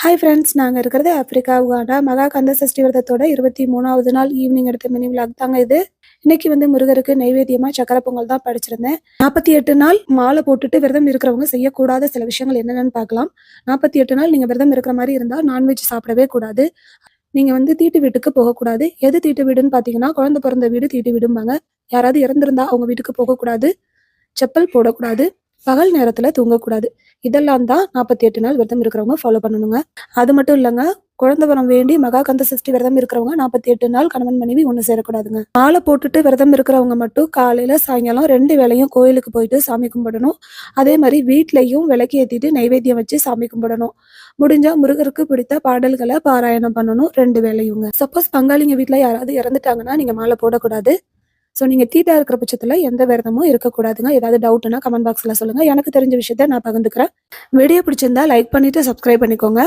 Hi friends, நாங்கள் இருக்கிறது Africa Uganda மகா கந்த சஷ்டி விரதத்தோட 23வது நாள் ஈவினிங் எடுத்த மினி விளாக் தாங்க இது. இன்னைக்கு முருகருக்கு நைவேத்தியமாக சக்கரை பொங்கல் தான் படிச்சிருந்தேன். 48 நாள் மாலை போட்டுட்டு விரதம் இருக்கிறவங்க செய்யக்கூடாத சில விஷயங்கள் என்னென்னு பார்க்கலாம். 48 நாள் நீங்கள் விரதம் இருக்கிற மாதிரி இருந்தால் நான்வெஜ் சாப்பிடவே கூடாது. நீங்கள் தீட்டு வீட்டுக்கு போகக்கூடாது. எது தீட்டு வீடுன்னு பார்த்தீங்கன்னா, குழந்தை பிறந்த வீடு தீட்டு வீடும்பாங்க. யாராவது இறந்துருந்தா அவங்க வீட்டுக்கு போகக்கூடாது. செப்பல் போடக்கூடாது. பகல் நேரத்தில் தூங்கக்கூடாது. இதெல்லாம் தான் 48 நாள் விரதம் இருக்கிறவங்க ஃபாலோ பண்ணணுங்க. அது மட்டும் இல்லைங்க, குழந்தை வரம் வேண்டி மகா கந்த சஷ்டி விரதம் இருக்கிறவங்க 48 நாள் கணவன் மனைவி ஒன்று சேரக்கூடாதுங்க. மாலை போட்டுட்டு விரதம் இருக்கிறவங்க மட்டும் காலையில் சாயங்காலம் 2 வேளையும் கோயிலுக்கு போயிட்டு சாமி கும்பிடணும். அதே மாதிரி வீட்லையும் விளக்கு ஏற்றிட்டு நைவேத்தியம் வச்சு சாமி கும்பிடணும். முடிஞ்சா முருகருக்கு பிடித்த பாடல்களை பாராயணம் பண்ணணும் 2 வேளையுங்க. சப்போஸ் பங்காளிங்க வீட்டில் யாராவது இறந்துட்டாங்கன்னா நீங்கள் மாலை போடக்கூடாது. ஸோ நீங்கள் தீட்டா இருக்கிற பட்சத்தில் எந்த விரதமும் இருக்கக்கூடாதுங்க. ஏதாவது டவுட்னா கமெண்ட் பாக்ஸில் சொல்லுங்கள். எனக்கு தெரிஞ்ச விஷயத்த நான் பகிர்ந்துக்கிறேன். வீடியோ பிடிச்சிருந்தா லைக் பண்ணிவிட்டு சப்ஸ்கிரைப் பண்ணிக்கோங்க.